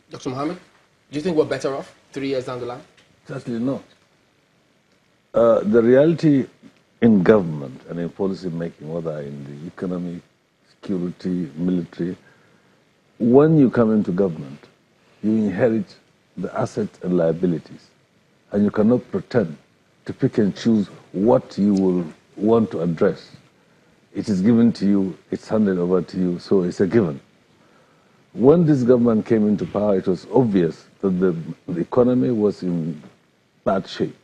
Dr. Mohammed, do you think we're better off 3 years down the line? Certainly not. The reality in government and in policy making, whether in the economy, security, military, when you come into government, you inherit the assets and liabilities, and you cannot pretend to pick and choose what you will want to address. It is given to you, it's handed over to you, so it's a given. When this government came into power, it was obvious that the economy was in bad shape.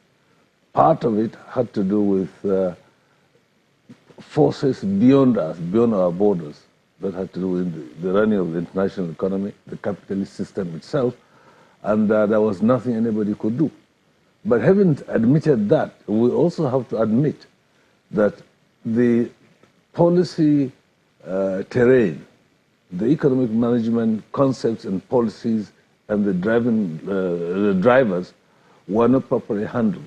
Part of it had to do with forces beyond us, beyond our borders, that had to do with the running of the international economy, the capitalist system itself, and there was nothing anybody could do. But having admitted that, we also have to admit that the policy terrain, the economic management concepts and policies and the drivers were not properly handled.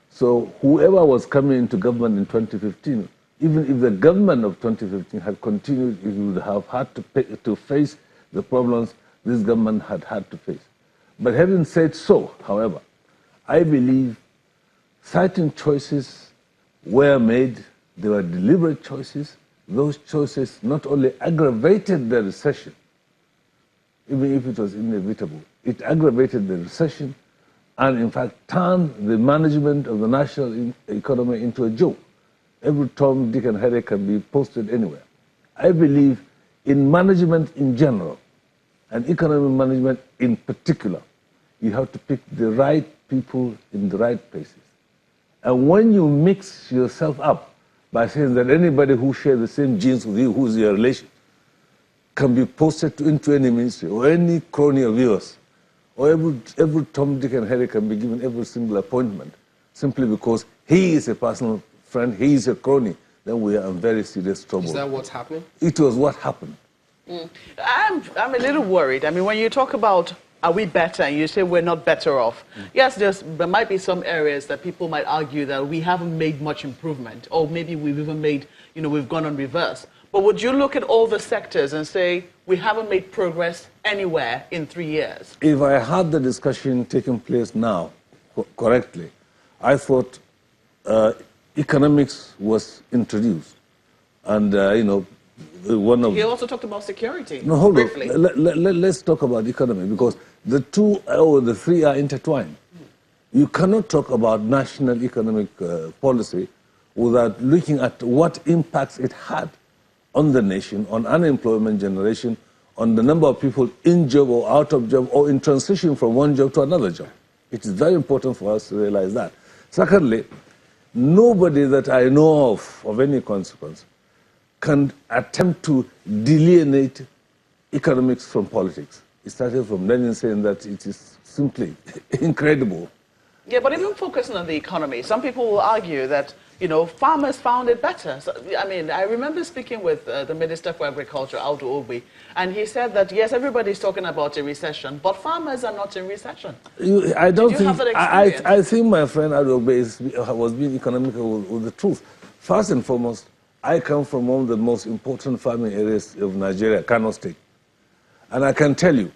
So whoever was coming into government in 2015, even if the government of 2015 had continued, it would have had to face the problems this government had to face. But having said so, however, I believe certain choices were made. They were deliberate choices. Those choices not only aggravated the recession, even if it was inevitable, it aggravated the recession and in fact turned the management of the national economy into a joke. Every Tom, Dick and Harry can be posted anywhere. I believe in management in general and economic management in particular, you have to pick the right people in the right places. And when you mix yourself up by saying that anybody who shares the same genes with you, who's your relation, can be posted into any ministry or any crony of yours, or every Tom, Dick and Harry can be given every single appointment simply because he is a personal friend, he is a crony, then we are in very serious trouble. Is that what's happening? It was what happened. I'm a little worried. I mean, when you talk about are we better, and you say we're not better off. Yes, there might be some areas that people might argue that we haven't made much improvement, or maybe we've even made, we've gone on reverse. But would you look at all the sectors and say we haven't made progress anywhere in 3 years? If I had the discussion taking place now correctly, I thought economics was introduced. And, one of... He also talked about security. No, hold briefly. on. Let's talk about economy, because the two or the three are intertwined. You cannot talk about national economic policy without looking at what impacts it had on the nation, on unemployment generation, on the number of people in job or out of job or in transition from one job to another job. It is very important for us to realize that. Secondly, nobody that I know of any consequence, can attempt to delineate economics from politics. It started from Lenin saying that it is simply incredible. Yeah, but even focusing on the economy, some people will argue that, farmers found it better. So, I mean, I remember speaking with the Minister for Agriculture, Aldo Obi, and he said that, yes, everybody's talking about a recession, but farmers are not in recession. I don't think, have that experience? I think my friend Aldo Obi was being economical with the truth. First and foremost, I come from one of the most important farming areas of Nigeria, Kano State. And I can tell you,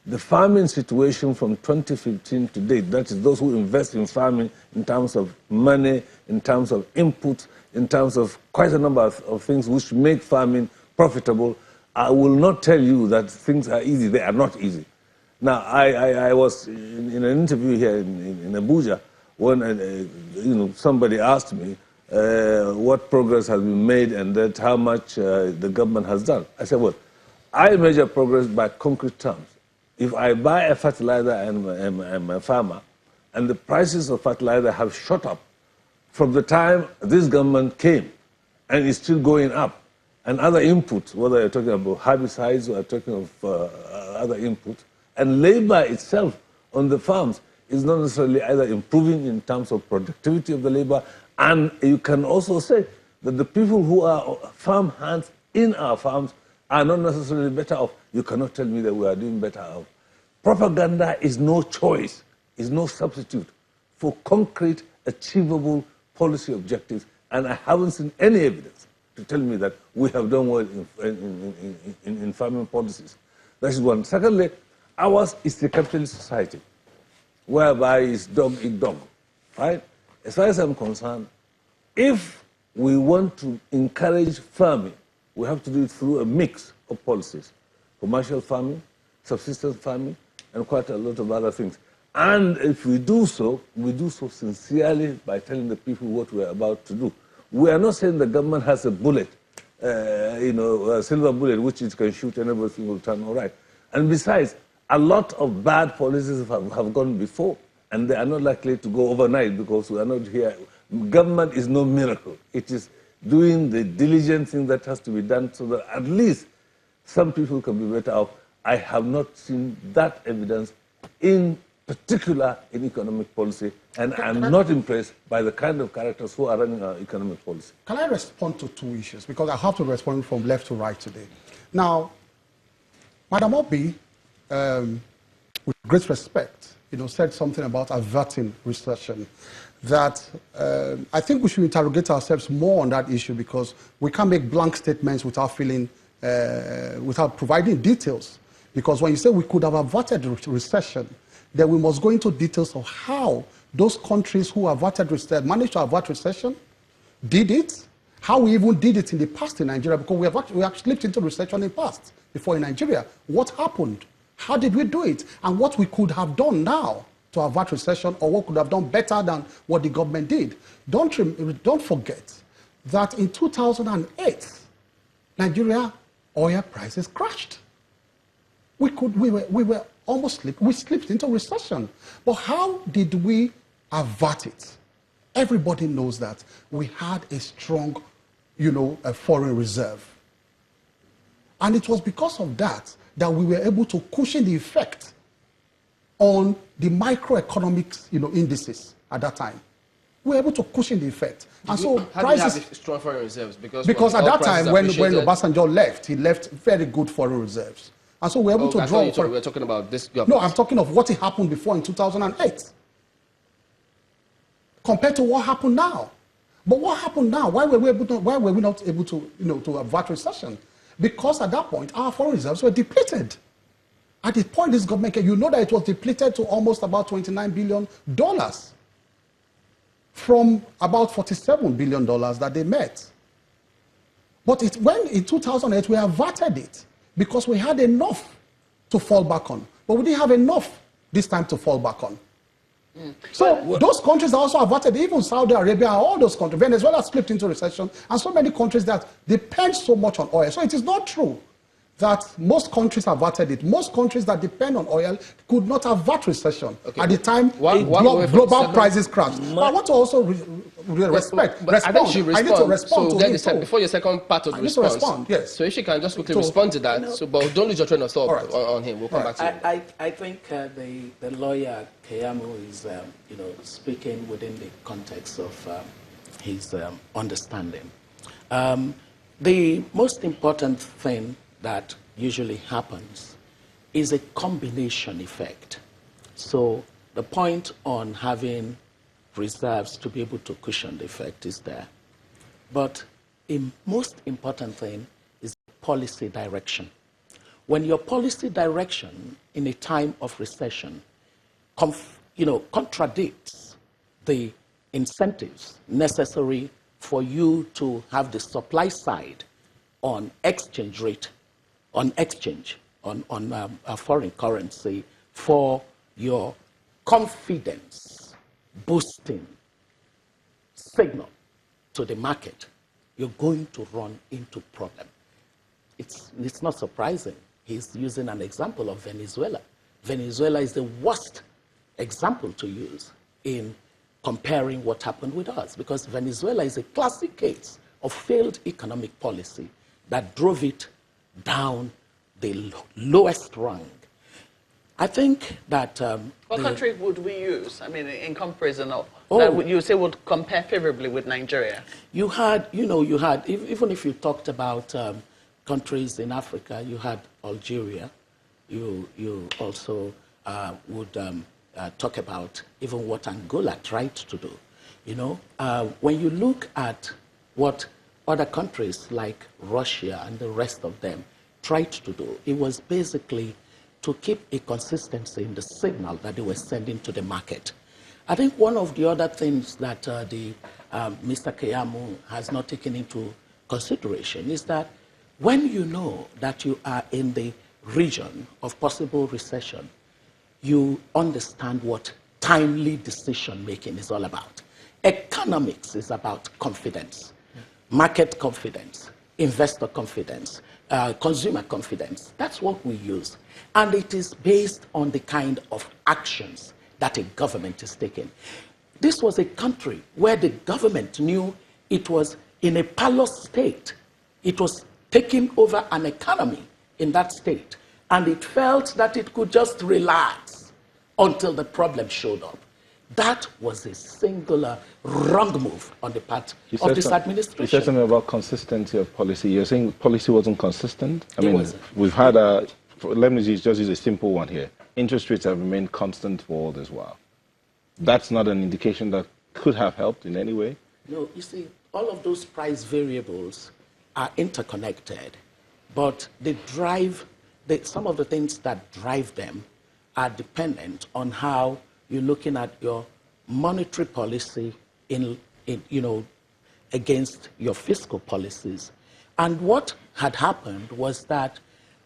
the farming situation from 2015 to date, that is those who invest in farming in terms of money, in terms of inputs, in terms of quite a number of things which make farming profitable, I will not tell you that things are easy. They are not easy. Now, I was in an interview here in Abuja when somebody asked me, what progress has been made and that how much the government has done. I said, well, I measure progress by concrete terms. If I buy a fertilizer and I'm a farmer, and the prices of fertilizer have shot up from the time this government came, and it's still going up, and other inputs, whether you're talking about herbicides or you're talking of other inputs, and labor itself on the farms is not necessarily either improving in terms of productivity of the labor. And you can also say that the people who are farm hands in our farms are not necessarily better off. You cannot tell me that we are doing better off. Propaganda is no choice, is no substitute for concrete, achievable policy objectives. And I haven't seen any evidence to tell me that we have done well in farming policies. That is one. Secondly, Ours is the capitalist society, whereby it's dog eat dog, right? As far as I'm concerned, if we want to encourage farming, we have to do it through a mix of policies. Commercial farming, subsistence farming, and quite a lot of other things. And if we do so sincerely by telling the people what we're about to do. We are not saying the government has a bullet, a silver bullet, which it can shoot and everything will turn all right. And besides, a lot of bad policies have gone before, and they are not likely to go overnight because we are not here. Government is no miracle. It is doing the diligent thing that has to be done so that at least some people can be better off. I have not seen that evidence in particular in economic policy, and I'm not impressed by the kind of characters who are running our economic policy. Can I respond to two issues? Because I have to respond from left to right today. Now, Madam Obi, with great respect, said something about averting recession. That I think we should interrogate ourselves more on that issue because we can't make blank statements without without providing details. Because when you say we could have averted recession, then we must go into details of how those countries who averted recession managed to avert recession, did it, how we even did it in the past in Nigeria, because we have slipped into recession in the past before in Nigeria. What happened? How did we do it? And what we could have done now to avert recession, or what could have done better than what the government did. Don't forget that in 2008, Nigeria oil prices crashed. We were almost slipped into recession. But how did we avert it? Everybody knows that we had a strong, a foreign reserve. And it was because of that we were able to cushion the effect on the microeconomics, indices at that time. We were able to cushion the effect. And so prices... How do you have strong foreign reserves? Because at that time, when Obasanjo left, he left very good foreign reserves. And so we were able to draw... We were talking about this government. No, I'm talking of what happened before in 2008. Compared to what happened now. But what happened now? Why were we not able to, to avert recession? Because at that point, our foreign reserves were depleted. At the point this government came, that it was depleted to almost about $29 billion from about $47 billion that they met. But when in 2008, we averted it because we had enough to fall back on. But we didn't have enough this time to fall back on. So those countries also averted, even Saudi Arabia, all those countries, Venezuela slipped into recession, and so many countries that depend so much on oil. So it is not true that most countries averted it. Most countries that depend on oil could not avert recession at the time global prices crashed. But I want to also respect. I think she I need to respond so to him. before your second part of the response. Respond, yes. So if she can just quickly respond to that, but don't lose your train of thought on him. We'll come back to you. I think the lawyer Keyamo is speaking within the context of his understanding. The most important thing that usually happens is a combination effect. So the point on having reserves to be able to cushion the effect is there. But the most important thing is policy direction. When your policy direction in a time of recession contradicts the incentives necessary for you to have the supply side on exchange rate, on a foreign currency for your confidence boosting signal to the market, you're going to run into problem. It's not surprising. He's using an example of Venezuela. Venezuela is the worst example to use in comparing what happened with us, because Venezuela is a classic case of failed economic policy that drove it down the lowest rung. I think that... what country would we use? I mean, in comparison of... that you say would compare favorably with Nigeria? You had, even if you talked about countries in Africa, you had Algeria. You also would talk about even what Angola tried to do. When you look at what other countries like Russia and the rest of them tried to do, it was basically to keep a consistency in the signal that they were sending to the market. I think one of the other things that Mr. Keyamo has not taken into consideration is that when you know that you are in the region of possible recession, you understand what timely decision-making is all about. Economics is about confidence, market confidence, investor confidence, consumer confidence. That's what we use. And it is based on the kind of actions that a government is taking. This was a country where the government knew it was in a parlous state. It was taking over an economy in that state. And it felt that it could just relax until the problem showed up. That was a singular wrong move on the part of this administration. You said something about consistency of policy. You're saying policy wasn't consistent? I mean, wasn't. We've had let me just use a simple one here. Interest rates have remained constant for all this while. That's not an indication that could have helped in any way? No, you see, all of those price variables are interconnected, but they drive, some of the things that drive them are dependent on how you're looking at your monetary policy against your fiscal policies. And what had happened was that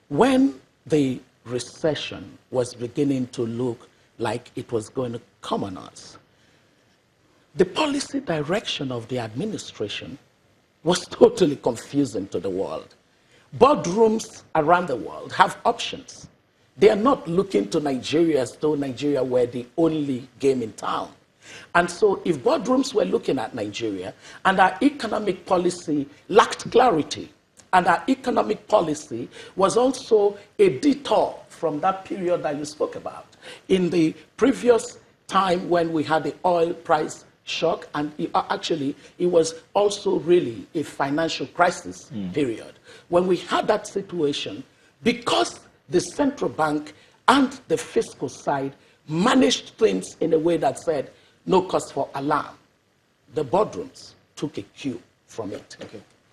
when the recession was beginning to look like it was going to come on us, the policy direction of the administration was totally confusing to the world. Boardrooms around the world have options. They are not looking to Nigeria as though Nigeria were the only game in town. And so if boardrooms were looking at Nigeria and our economic policy lacked clarity, and our economic policy was also a detour from that period that you spoke about, in the previous time when we had the oil price shock, and actually it was also really a financial crisis period. When we had that situation, because the central bank and the fiscal side managed things in a way that said no cause for alarm, the boardrooms took a cue from it. Okay.